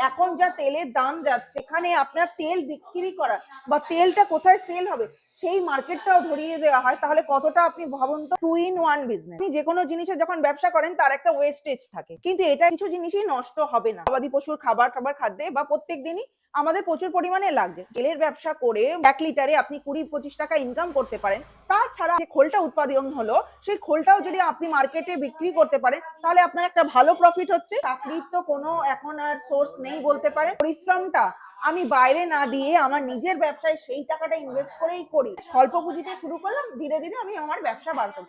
এখন যা তেলের দাম যাচ্ছে, এখানে আপনার তেল বিক্রি করা বা তেলটা কোথায় সেল হবে সেই মার্কেটটাও ধরিয়ে দেওয়া হয়, তাহলে কতটা আপনি ভাবুন তো। 2 in 1 বিজনেস। আপনি যে কোনো জিনিসের যখন ব্যবসা করেন তার একটা ওয়েস্টেজ থাকে, কিন্তু এটা কিছু জিনিসই নষ্ট হবে না। গবাদি পশুর খাবার খাদ্যে বা প্রত্যেক দিনই আমাদের প্রচুর পরিমাণে লাগছে। তেলের ব্যবসা করে 1 লিটারে আপনি 20-25 টাকা ইনকাম করতে পারেন। তাছাড়া যে খোলটা উৎপাদন হলো সেই খোলটাও যদি আপনি মার্কেটে বিক্রি করতে পারেন তাহলে আপনার একটা ভালো প্রফিট হচ্ছে। চাকরির তো কোনো এখন আর সোর্স নেই বলতে পারেন। পরিশ্রমটা আমি বাইরে না দিয়ে আমার নিজের ব্যবসায় সেই টাকাটা ইনভেস্ট করেই করি। স্বল্প পুঁজিতে শুরু করলাম, ধীরে ধীরে আমি আমার ব্যবসা বাড়াতাম।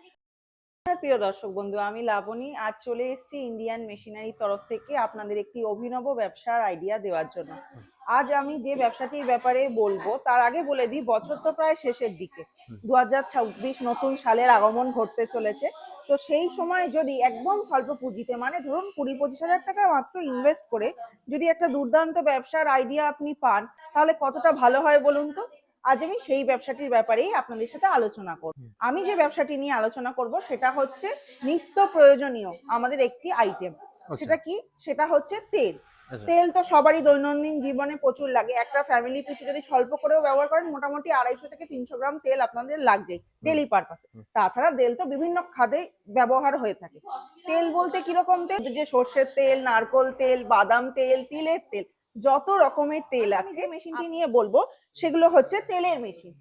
প্রিয় দর্শক বন্ধু, আমি লাবণী আজ চলে এসেছি ইন্ডিয়ান মেশিনারির তরফ থেকে আপনাদের একটি অভিনব ব্যবসার আইডিয়া দেওয়ার জন্য। আজ আমি যে ব্যবসাটির ব্যাপারে বলবো তার আগে বলে দিই, বছর তো প্রায় শেষের দিকে, 2026 নতুন সালের আগমন ঘটতে চলেছে। তো সেই সময় যদি একদম স্বল্প পুঁজিতে, মানে ধরুন 20-25 হাজার টাকা মাত্র ইনভেস্ট করে যদি একটা দুর্দান্ত ব্যবসার আইডিয়া আপনি পান, তাহলে কতটা ভালো হয় বলুন তো। আজ আমি সেই ব্যবসাটির ব্যাপারেই আপনাদের সাথে আলোচনা করব। আমি যে ব্যবসাটি নিয়ে আলোচনা করব সেটা হচ্ছে নিত্য প্রয়োজনীয় আমাদের একটি আইটেম। সেটা কি? সেটা হচ্ছে তেল। তেল তো সবারই দৈনন্দিন জীবনে প্রচুর লাগে। একটা ফ্যামিলি পিছু যদি স্বল্প করেও ব্যবহার করেন, মোটামুটি 250 থেকে 300 গ্রাম তেল আপনাদের লাগবে ডেইলি পারপাসে। তাছাড়া তেল তো বিভিন্ন খাদে ব্যবহার হয়ে থাকে। তেল বলতে কিরকম তেল? যে সর্ষের তেল, নারকোল তেল, বাদাম তেল, তিলের তেল, যত রকমের তেল আছে। যে মেশিনটি নিয়ে বলবো সেগুলো হচ্ছে তেলের মেশিন।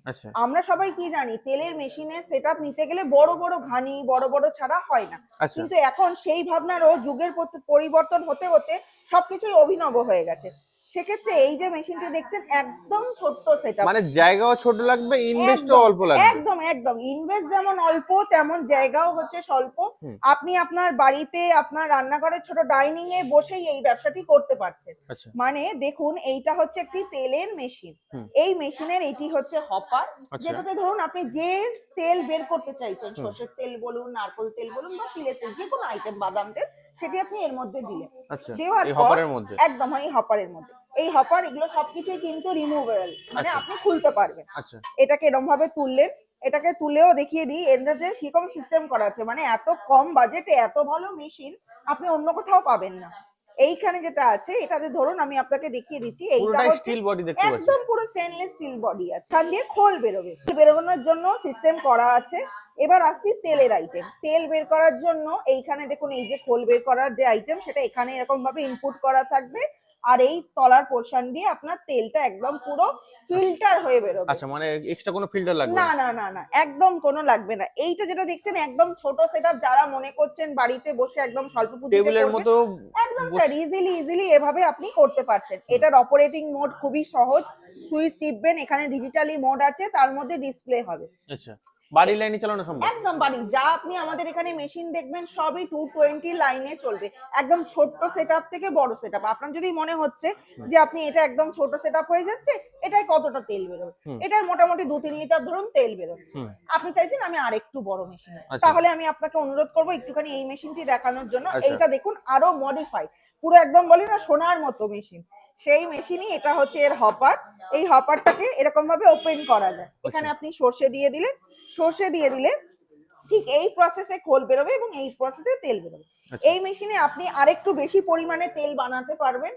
আমরা সবাই কি জানি, তেলের মেশিনের সেটআপ নিতে গেলে বড় বড় ঘানি, বড় বড় ছাড়া হয় না। কিন্তু এখন সেই ভাবনারও যুগের পরিবর্তন হতে হতে সবকিছুই অভিনব হয়ে গেছে। সেক্ষেত্রে এই যে মেশিনটি দেখছেন একদম ছোট্ট সেটআপ, মানে জায়গাও ছোট লাগবে, ইনভেস্টও অল্প লাগবে। একদম একদম ইনভেস্ট যেমন অল্প তেমন জায়গাও হচ্ছে স্বল্প। আপনি আপনার বাড়িতে আপনার রান্নাঘরের ছোট ডাইনিং এ বসেই এই ব্যবসাটি করতে পারছেন। মানে দেখুন, এইটা হচ্ছে একটি তেলের মেশিন। এই মেশিনের এটি হচ্ছে হপার, যেটাতে ধরুন আপনি যে তেল বের করতে চাইছেন, সর্ষের তেল বলুন, নারকেল তেল বলুন বা তিলের তেল, যে কোনো আইটেম, বাদাম তেল, সেটি আপনি এর মধ্যে দিলেন। দেওয়ার পর একদম এই হপারের মধ্যে, এই হপার এগুলো সবকিছুই কিন্তু রিমুভেবল, মানে আপনি খুলতে পারবেন। এটাকে এরকম ভাবে তুললেন। এটাকে তুলেও দেখিয়ে দিই এটাতে কিরকম সিস্টেম করা আছে। মানে এত কম বাজেটে এত ভালো মেশিন আপনি অন্য কোথাও পাবেন না। এইখানে যেটা আছে এটাতে ধরুন আমি আপনাকে দেখিয়ে দিচ্ছি, এইটা হচ্ছে একদম পুরো স্টেনলেস স্টিল বডি আছে, এখান দিয়ে খোল বেরোবে। বেরোনোর জন্য সিস্টেম করা আছে। এবার আসছি তেলের আইটেম। তেল বের করার জন্য এইখানে দেখুন, এই যে খোল বের করার যে আইটেম, সেটা এখানে এরকম ভাবে ইনপুট করা থাকবে। আর এই তলার পোরশন দিয়ে আপনার তেলটা একদম পুরো ফিল্টার হয়ে বেরোবে। আচ্ছা, মানে এক্সট্রা কোনো ফিল্টার লাগবে না? না না না, একদম কোনো লাগবে না। এইটা যেটা দেখছেন একদম ছোট সেটআপ, যারা মনে করছেন বাড়িতে বসে একদম স্বল্প পুঁজিতে টেবিলের মতো, একদম স্যার ইজিলি এভাবে আপনি করতে পারছেন। এটার অপারেটিং মোড খুবই সহজ। সুইচ টিপবেন, এখানে ডিজিটালি মোড আছে, তার মধ্যে ডিসপ্লে হবে। আচ্ছা, বাড়ি লাইনে চালানো সম্ভব? একদম বাড়ি, যা আপনি আমাদের এখানে মেশিন দেখবেন সবই 220 লাইনে চলবে। একদম ছোট্ট সেটআপ থেকে বড় সেটআপ। আপনার যদি মনে হচ্ছে যে আপনি এটা একদম ছোট সেটআপ হয়ে যাচ্ছে, এটাই কতটা তেল বেরোবে, এটার মোটামুটি 2-3 লিটার ধরুন তেল বেরোচ্ছে। আপনি চাইছেন আমি আরেকটু বড় মেশিন, তাহলে আমি আপনাকে অনুরোধ করবো একটুখানি এই মেশিনটি দেখানোর জন্য। এইটা দেখুন আরো মডিফাই, পুরো একদম বলি না সোনার মতো মেশিন। সেই মেশিনই এটা হচ্ছে এর হপার। এই হপারটাকে এরকম ভাবে ওপেন করা যায়। এখানে আপনি সর্ষে দিয়ে দিলেন, সর্ষে দিয়ে দিলে ঠিক এই প্রসেসে খোল বেরোবে এবং এই প্রসেসে তেল বেরোবে। এই মেশিনে আপনি আরেকটু বেশি পরিমাণে তেল বানাতে পারবেন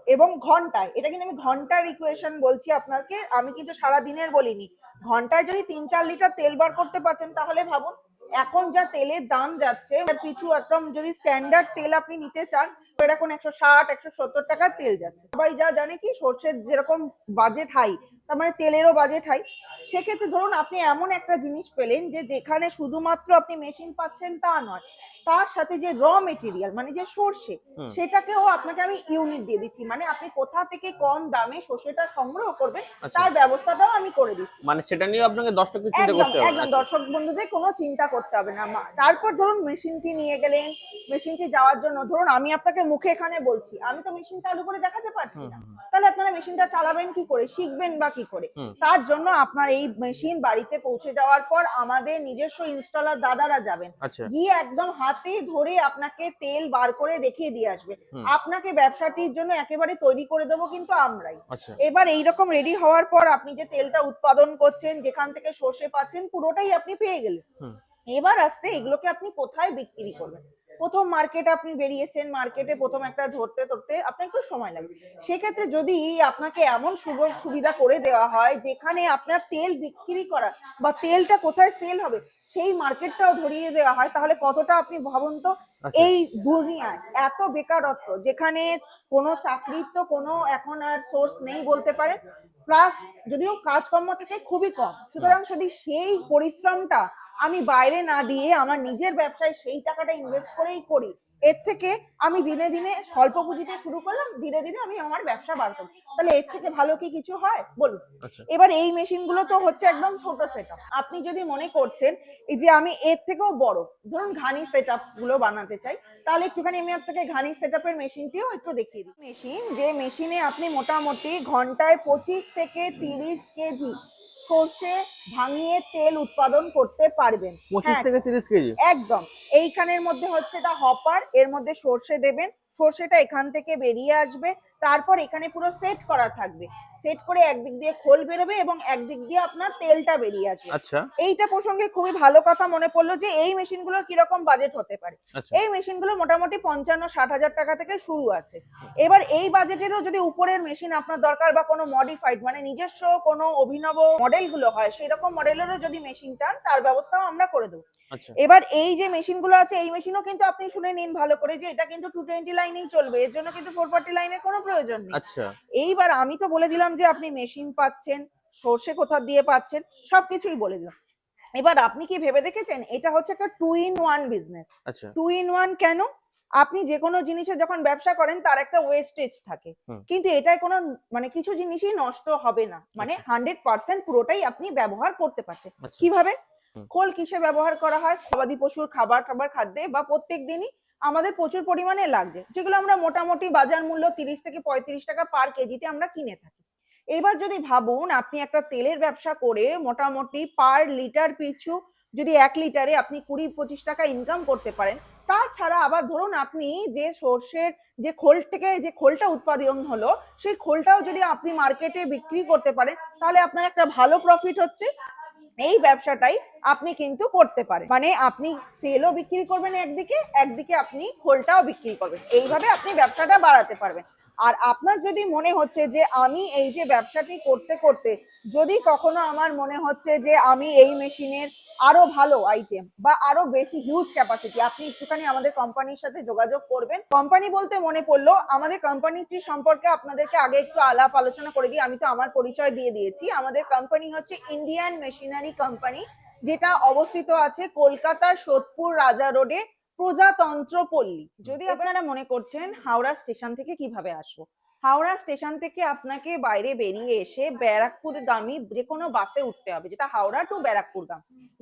এবং ঘন্টায়, এটা কিন্তু আমি ঘন্টার ইকুয়েশন বলছি আপনাকে, আমি কিন্তু সারা দিনের বলিনি। ঘন্টায় যদি 3-4 লিটার তেল বার করতে পারছেন, তাহলে ভাবুন এখন যা তেলের দাম যাচ্ছে, পিছু একদম যদি স্ট্যান্ডার্ড তেল আপনি নিতে চান, এখন 160-170 টাকার তেল যাচ্ছে। সবাই যা জানে কি সর্ষের যেরকম বাজেট হাই, তার মানে তেলেরও বাজেট হাই। সেক্ষেত্রে ধরুন আপনি এমন একটা জিনিস পেলেন যে যেখানে শুধুমাত্র আপনি মেশিন পাচ্ছেন তা নয়, তার সাথে যে র মেটেরিয়াল মানে যে সর্ষে, সেটাকেও আপনাকে আমি ইউনিট দিয়ে দিচ্ছি। মানে আপনি কোথা থেকে কম দামে সর্ষেটা সংগ্রহ করবেন তার ব্যবস্থাটাও আমি করে দিচ্ছি। মানে সেটা নিয়ে আপনাকে 10 টাকা চিন্তা করতে হবে না। একদম দর্শক বন্ধুদের কোনো চিন্তা করতে হবে না। তারপর ধরুন মেশিনটি নিয়ে গেলেন, মেশিনটি যাওয়ার জন্য ধরুন আমি আপনাকে মুখে এখানে বলছি, আমি তো মেশিন চালু করে দেখাতে পারছি না, তাহলে আপনারা মেশিনটা চালাবেন কি করে, শিখবেন বা কি করে? তার জন্য আপনার এই মেশিন বাড়িতে পৌঁছে যাওয়ার পর আমাদের নিজস্ব ইনস্টলার দাদারা যাবেন, গিয়ে একদম হাতে ধরে আপনাকে তেল বার করে দেখিয়ে দিয়ে আসবে। আপনাকে ব্যবসাটির জন্য একেবারে তৈরি করে দেবো কিন্তু আমরাই। এবার এইরকম রেডি হওয়ার পর আপনি যে তেলটা উৎপাদন করছেন, যেখান থেকে সর্ষে পাচ্ছেন, পুরোটাই আপনি পেয়ে গেলেন। এবার আসছে এগুলোকে আপনি কোথায় বিক্রি করবেন। প্রথম মার্কেটে আপনি বেরিয়েছেন, মার্কেটে প্রথম একটা ধরতে ধরতে আপনার একটু সময় লাগবে। সেক্ষেত্রে যদি আপনাকে এমন সুযোগ সুবিধা করে দেওয়া হয় যেখানে আপনার তেল বিক্রি করা বা তেলটা কোথায় সেল হবে সেই মার্কেটটাও ধরিয়ে দেওয়া হয়, তাহলে কতটা আপনি ভাবুন তো। আচ্ছা। এই দুনিয়ায় এত বেকারত্ব, যেখানে কোনো চাকরির তো কোনো এখন আর সোর্স নেই বলতে পারেন, প্লাস যদিও কাজকর্ম থাকে খুবই কম, সুতরাং যদি সেই পরিশ্রমটা আমি বাইরে না দিয়ে আমার নিজের ব্যবসায় সেই টাকাটা ইনভেস্ট করেই করি, এর থেকে আমি দিনে দিনে স্বল্প পুঁজিতে শুরু করলাম, ধীরে ধীরে আমি আমার ব্যবসা বাড়তাম, তাহলে এর থেকে ভালো কি কিছু হয় বলুন। আচ্ছা। এবার এই মেশিন গুলো তো হচ্ছে একদম ছোট সেটআপ। আপনি যদি মনে করছেন এই যে আমি এর থেকেও বড়, ধরুন ঘানি সেটআপ গুলো বানাতে চাই, তাহলে একটুখানি আমি আপনাকে ঘানি সেটআপের মেশিনটিও একটু দেখিয়ে দিই। মেশিন, যে মেশিনে আপনি মোটামুটি ঘন্টায় 25 থেকে 30 কেজি সর্ষে ভাঙিয়ে তেল উৎপাদন করতে পারবেন। 25 হ্যাঁ, থেকে 30 কেজি? একদম। এইখানের মধ্যে হচ্ছে এটা হপার, এর মধ্যে সর্ষে দেবেন, সর্ষেটা এখান থেকে বেরিয়ে আসবে, তারপর এখানে পুরো সেট করা থাকবে, সেট করে একদিক দিয়ে খোল বেরোবে এবং একদিক দিয়ে আপনার তেলটা বেরিয়ে আসবে। আচ্ছা। এইটা প্রসঙ্গে খুবই ভালো কথা মনে পড়লো যে এই মেশিনগুলোর কিরকম বাজেট হতে পারে। আচ্ছা। এই মেশিনগুলো মোটামুটি 55-60 হাজার টাকা থেকে শুরু আছে। এবার এই বাজেটেরও যদি উপরের মেশিন আপনার দরকার বা কোনো মডিফাইড মানে নিজস্ব কোনো অভিনব মডেল গুলো হয়, সেই রকম মডেলেরও যদি মেশিন চান তার ব্যবস্থাও আমরা করে দেবো। আচ্ছা। এবার এই যে মেশিনগুলো আছে, এই মেশিনও কিন্তু আপনি শুনে নিন ভালো করে যে এটা কিন্তু 220 লাইনেই চলবে, এর জন্য কিন্তু 440 লাইনের কোনো প্রয়োজন নেই। আচ্ছা। এইবার আমি তো বলে দিলাম যে আপনি মেশিন পাচ্ছেন, সর্ষে কোথা দিয়ে পাচ্ছেন, সবকিছুই বলে দিলাম। এবার আপনি কি ভেবে দেখেছেন এটা হচ্ছে একটা 2 in 1 বিজনেস। আচ্ছা। 2 in 1 কেন? আপনি যে কোনো জিনিসে যখন ব্যবসা করেন তার একটা ওয়েস্টেজ থাকে, হুম। কিন্তু এটায় কোনো মানে কিছু জিনিসই নষ্ট হবে না, মানে আচ্ছা। 100% পুরোটাই আপনি ব্যবহার করতে পারছেন। আচ্ছা। কিভাবে? হুম। খোল কিসে ব্যবহার করা হয়? গবাদি পশুর খাবার খাদ্যে বা প্রত্যেক দিনই আমাদের প্রচুর পরিমাণে লাগছে, যেগুলো আমরা মোটামুটি বাজার মূল্য 30 থেকে 35 টাকা পার কেজিতে আমরা কিনে থাকি। এবার যদি ভাবুন আপনি একটা তেলের ব্যবসা করে মোটামুটি পার লিটার পিছু যদি 1 লিটারে আপনি 20-25 টাকা ইনকাম করতে পারেন, তাছাড়া আবার ধরুন আপনি যে সর্ষের যে খোল থেকে যে খোলটা উৎপাদন হলো, সেই খোলটাও যদি আপনি মার্কেটে বিক্রি করতে পারেন, তাহলে আপনার একটা ভালো প্রফিট হচ্ছে। এই ব্যবসাটাই আপনি কিন্তু করতে পারেন, মানে আপনি তেলও বিক্রি করবেন একদিকে, একদিকে আপনি খোলটাও বিক্রি করবেন, এইভাবে আপনি ব্যবসাটা বাড়াতে পারবেন। আর আপনার যদি মনে হচ্ছে যে আমি এই যে ব্যবসাটি করতে করতে যদি কখনো আমার মনে হচ্ছে যে আমি এই মেশিনের আরো ভালো আইটেম বা আরো বেশি হিউজ ক্যাপাসিটি, আপনি একটুখানি আমাদের কোম্পানির সাথে যোগাযোগ করবেন। কোম্পানি বলতে মনে পড়লো, আমাদের কোম্পানিটি সম্পর্কে আপনাদেরকে আগে একটু আলাপ আলোচনা করে দিই, আমি তো আমার পরিচয় দিয়ে দিয়েছি। আমাদের কোম্পানি হচ্ছে ইন্ডিয়ান মেশিনারি কোম্পানি, যেটা অবস্থিত আছে কলকাতার সোদপুর রাজা রোডে, প্রজাতন্ত্র পল্লী। যদি আপনারা মনে করছেন হাওড়া স্টেশন থেকে কিভাবে আসবো, হাওড়া স্টেশন থেকে আপনাকে বাইরে বেরিয়ে এসে ব্যারাকপুর গামী যে কোনো বাসে উঠতে হবে, যেটা হাওড়া টু ব্যারাকপুর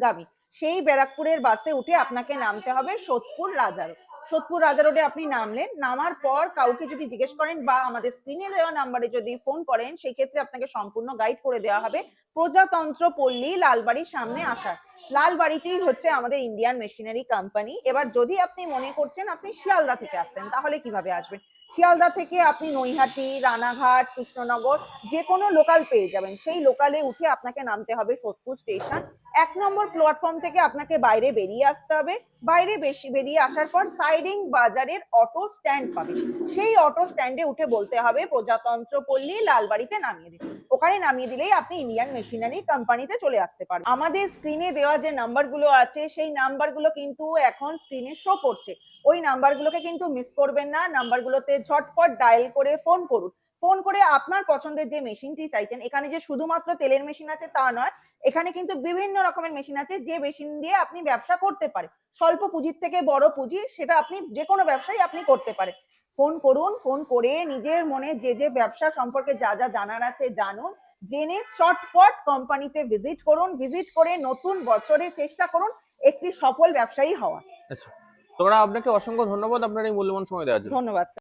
গামী। সেই ব্যারাকপুরের বাসে উঠে আপনাকে নামতে হবে সোদপুর রাজা রোড। সোদপুর রাজা রোডে আপনি নামলেন, নামার পর কাউকে যদি জিজ্ঞেস করেন বা আমাদের স্ক্রিনে দেওয়া নাম্বারে যদি ফোন করেন, সেই ক্ষেত্রে আপনাকে সম্পূর্ণ গাইড করে দেওয়া হবে প্রজাতন্ত্র পল্লী লালবাড়ির সামনে আসার। লালবাড়িটি হচ্ছে আমাদের ইন্ডিয়ান মেশিনারি কোম্পানি। এবার যদি আপনি মনে করছেন আপনি শিয়ালদা থেকে আসছেন, তাহলে কিভাবে আসবেন? শিয়ালদা থেকে আপনি নৈহাটি, রানাঘাট, কৃষ্ণনগর যে কোনো লোকাল পেয়ে যাবেন। সেই লোকালে উঠে আপনাকে নামতে হবে সোদপুর স্টেশন। 1 নম্বর প্ল্যাটফর্ম থেকে আপনাকে বাইরে বেরিয়ে আসতে হবে। বাইরে বেরিয়ে আসার পর সাইডিং বাজারের অটো স্ট্যান্ড পাবেন। সেই অটো স্ট্যান্ডে উঠে বলতে হবে প্রজাতন্ত্র পল্লী লালবাড়িতে নামিয়ে দিন। ওখানে নামিয়ে দিলেই আপনি ইন্ডিয়ান মেশিনারি কোম্পানিতে চলে আসতে পারবেন। আমাদের স্ক্রিনে দেওয়া যে নাম্বারগুলো আছে, সেই নাম্বারগুলো কিন্তু এখন স্ক্রিনে শো করছে। ওই নাম্বারগুলোকে কিন্তু মিস করবেন না। নাম্বারগুলোতে ঝটপট ডায়াল করে ফোন করুন। ফোন করে আপনার পছন্দের যে মেশিনটি চাইছেন, এখানে যে শুধুমাত্র তেলের মেশিন আছে তা নয়, এখানে কিন্তু বিভিন্ন রকমের মেশিন আছে যে মেশিন দিয়ে আপনি ব্যবসা করতে পারেন। স্বল্প পুঁজির থেকে বড় পুঁজি, সেটা আপনি যে কোনো ব্যবসাই আপনি করতে পারেন। ফোন করুন, ফোন করে নিজের মনে যে ব্যবসা সম্পর্কে যা যা জানার আছে জানুন, জেনে চটপট কোম্পানিতে ভিজিট করুন। ভিজিট করে নতুন বছরে চেষ্টা করুন একটি সফল ব্যবসায়ী হওয়ার। আচ্ছা। তোমরা আপনাকে অসংখ্য ধন্যবাদ আপনার এই মূল্যবান সময় দেওয়ার জন্য। ধন্যবাদ।